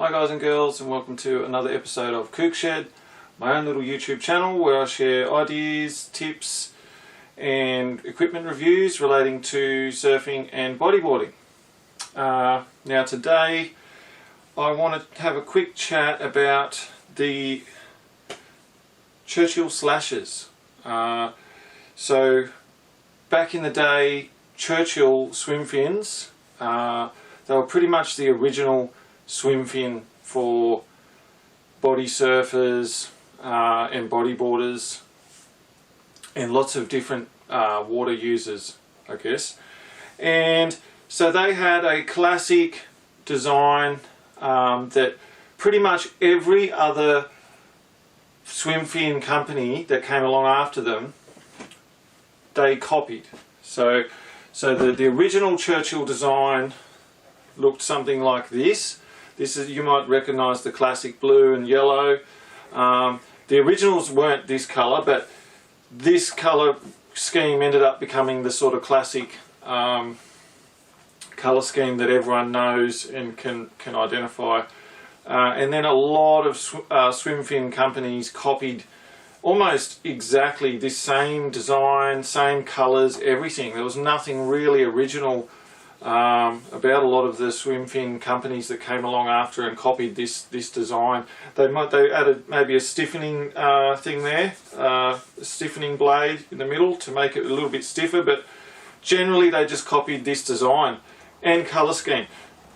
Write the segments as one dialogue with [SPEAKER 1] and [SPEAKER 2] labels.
[SPEAKER 1] Hi guys and girls, and welcome to another episode of Kook Shed, my own little YouTube channel where I share ideas, tips and equipment reviews relating to surfing and bodyboarding. Now today I want to have a quick chat about the Churchill Slashers. So back in the day, Churchill swim fins, they were pretty much the original swim fin for body surfers and bodyboarders and lots of different water users, I guess. And so they had a classic design that pretty much every other swim fin company that came along after them, they copied. So the original Churchill design looked something like this. This is, you might recognise the classic blue and yellow. The originals weren't this colour, but this colour scheme ended up becoming the sort of classic colour scheme that everyone knows and can identify. And then a lot of swim fin companies copied almost exactly this same design, same colours, everything. There was nothing really original about a lot of the swim fin companies that came along after and copied this design. They added maybe a stiffening thing there, a stiffening blade in the middle to make it a little bit stiffer, but generally they just copied this design and colour scheme.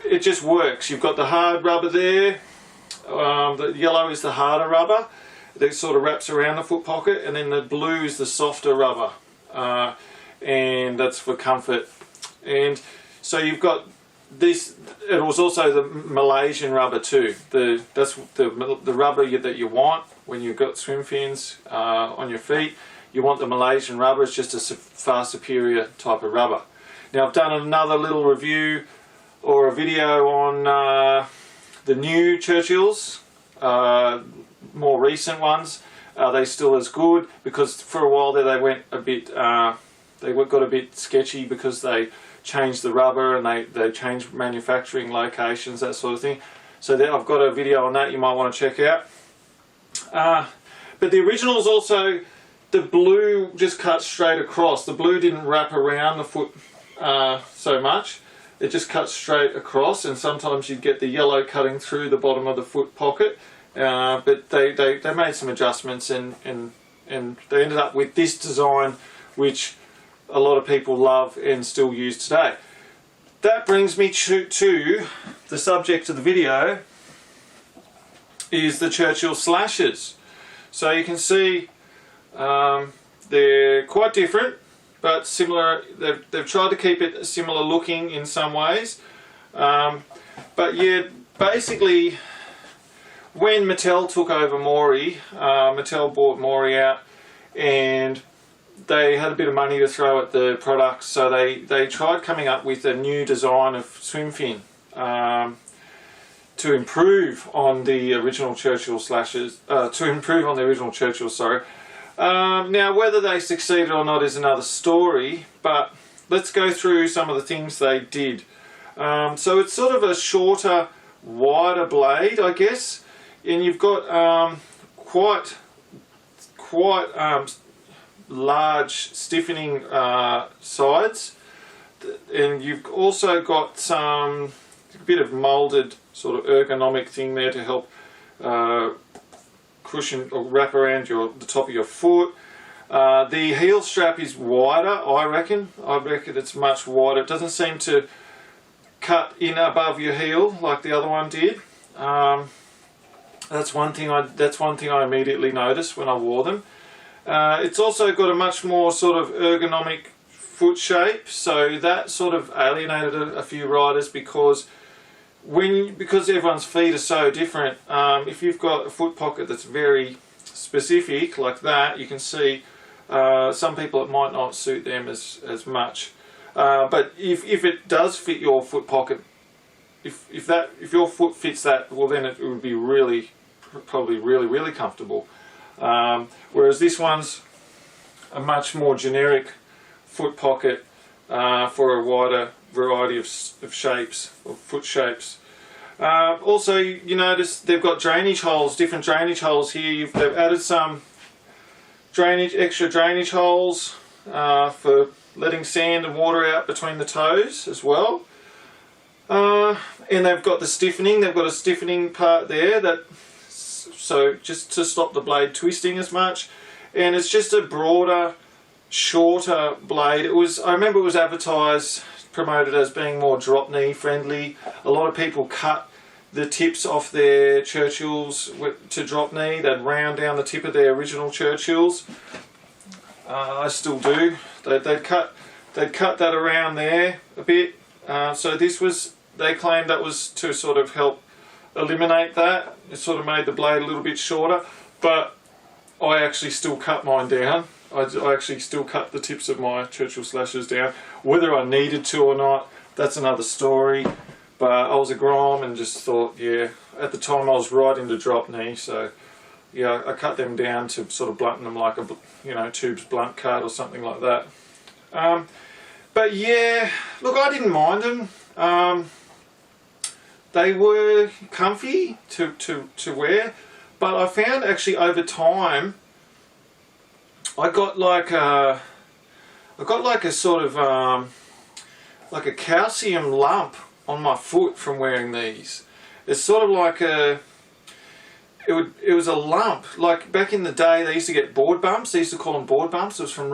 [SPEAKER 1] It just works. You've got the hard rubber there, the yellow is the harder rubber that sort of wraps around the foot pocket, and then the blue is the softer rubber, and that's for comfort. And so you've got this. It was also the Malaysian rubber too. That's the rubber that you want when you've got swim fins on your feet. You want the Malaysian rubber. It's just a far superior type of rubber. Now I've done another little review or a video on the new Churchills, more recent ones. Are they still as good? Because for a while there they went a bit, they got a bit sketchy because they changed the rubber and they changed manufacturing locations, that sort of thing. So there, I've got a video on that you might want to check out. But the originals also, the blue just cut straight across. The blue didn't wrap around the foot so much. It just cut straight across, and sometimes you'd get the yellow cutting through the bottom of the foot pocket. But they made some adjustments and they ended up with this design, which a lot of people love and still use today. That brings me to the subject of the video, is the Churchill Slashers. So you can see they're quite different but similar. They've tried to keep it similar looking in some ways, but yeah, basically when Mattel took over Maury, Mattel bought Maury out and they had a bit of money to throw at the products, so they tried coming up with a new design of swim fin to improve on the original Churchill Slashers, sorry. Now whether they succeeded or not is another story, but let's go through some of the things they did. So it's sort of a shorter, wider blade, I guess, and you've got quite large stiffening sides, and you've also got some bit of moulded sort of ergonomic thing there to help cushion or wrap around the top of your foot. The heel strap is wider, I reckon it's much wider. It doesn't seem to cut in above your heel like the other one did. That's one thing I immediately noticed when I wore them. It's also got a much more sort of ergonomic foot shape, so that sort of alienated a few riders because everyone's feet are so different. If you've got a foot pocket that's very specific like that, you can see some people it might not suit them as much. But if it does fit your foot pocket, if your foot fits that, well then it would be probably really comfortable. Whereas this one's a much more generic foot pocket for a wider variety of shapes, or foot shapes. Also, you notice they've got drainage holes, different drainage holes here. They've added some extra drainage holes for letting sand and water out between the toes as well. And they've got the stiffening. They've got a stiffening part there so just to stop the blade twisting as much. And it's just a broader, shorter blade. I remember it was advertised, promoted as being more drop knee friendly. A lot of people cut the tips off their Churchills to drop knee. They'd round down the tip of their original Churchills. I still do. They'd cut that around there a bit. So they claimed that was to sort of help eliminate that. It sort of made the blade a little bit shorter, but I actually still cut mine down. I actually still cut the tips of my Churchill Slashers down. Whether I needed to or not, that's another story. But I was a grom and just thought, yeah, at the time I was right into drop knee, so yeah, I cut them down to sort of blunt them like a tubes blunt cut or something like that. But yeah, look, I didn't mind them. They were comfy to wear, but I found actually over time I got like a sort of like a calcium lump on my foot from wearing these. It's sort of like it was a lump. Like back in the day, they used to get board bumps. They used to call them board bumps. It was from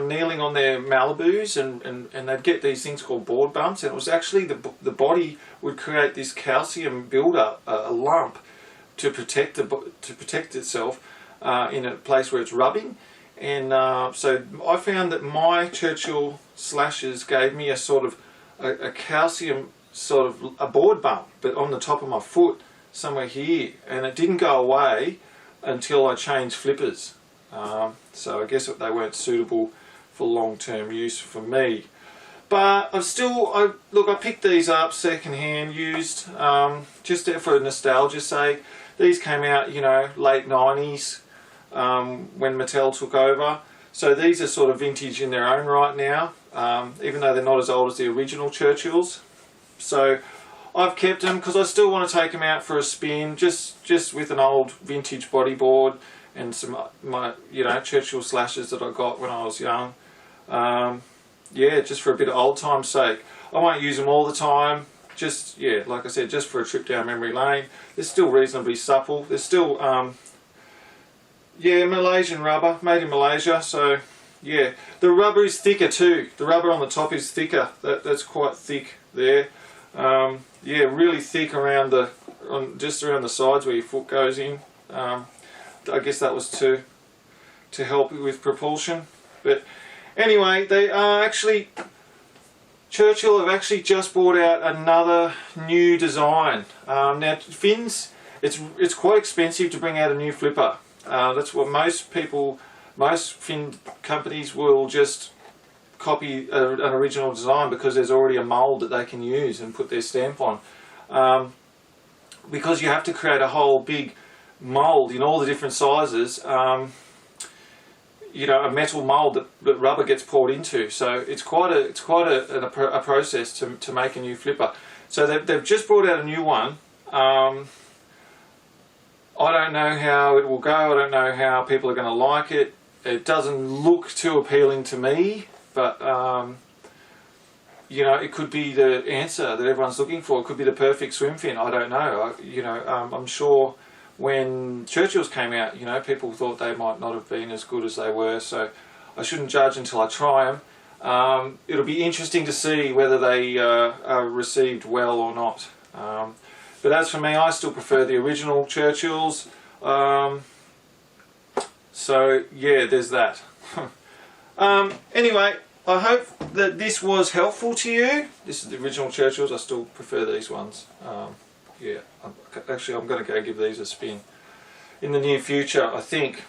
[SPEAKER 1] kneeling on their Malibus, and they'd get these things called board bumps. And it was actually the body would create this calcium buildup, a lump, to protect itself in a place where it's rubbing. And so I found that my Churchill Slashers gave me a sort of a calcium sort of a board bump, but on the top of my foot, somewhere here, and it didn't go away until I changed flippers. So I guess they weren't suitable for long-term use for me. But I picked these up second-hand, used, just for nostalgia's sake. These came out, late 90s, when Mattel took over. So these are sort of vintage in their own right now, even though they're not as old as the original Churchills. So I've kept them because I still want to take them out for a spin, just with an old vintage bodyboard and some my Churchill Slashers that I got when I was young. Yeah, just for a bit of old time's sake. I won't use them all the time. Just like I said, just for a trip down memory lane. They're still reasonably supple. They're still Malaysian rubber, made in Malaysia. So yeah, the rubber is thicker too. The rubber on the top is thicker. That's quite thick there. Yeah, really thick just around the sides where your foot goes in. I guess that was to help with propulsion. But anyway, they are actually, Churchill have actually just brought out another new design. Now fins, it's quite expensive to bring out a new flipper. That's what most fin companies will just copy an original design because there's already a mould that they can use and put their stamp on. Because you have to create a whole big mould in all the different sizes, a metal mould that rubber gets poured into. So it's quite a process to make a new flipper. So they've just brought out a new one. I don't know how it will go. I don't know how people are going to like it. It doesn't look too appealing to me. But, it could be the answer that everyone's looking for. It could be the perfect swim fin. I don't know. I'm sure when Churchills came out, people thought they might not have been as good as they were. So I shouldn't judge until I try them. It'll be interesting to see whether they are received well or not. But as for me, I still prefer the original Churchills. So yeah, there's that. Anyway, I hope that this was helpful to you. This is the original Churchills. I still prefer these ones. Yeah, I'm going to go give these a spin in the near future, I think.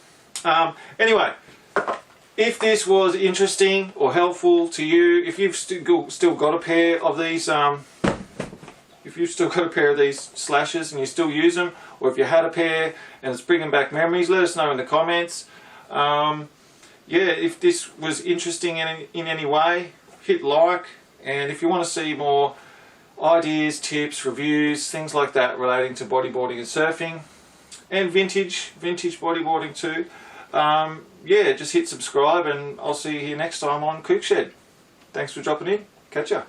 [SPEAKER 1] Anyway, if this was interesting or helpful to you, if you've still got a pair of these, Slashers and you still use them, or if you had a pair and it's bringing back memories, let us know in the comments. Yeah, if this was interesting in any way, hit like, and if you want to see more ideas, tips, reviews, things like that relating to bodyboarding and surfing, and vintage bodyboarding too. Yeah, just hit subscribe, and I'll see you here next time on Kook Shed. Thanks for dropping in. Catch ya.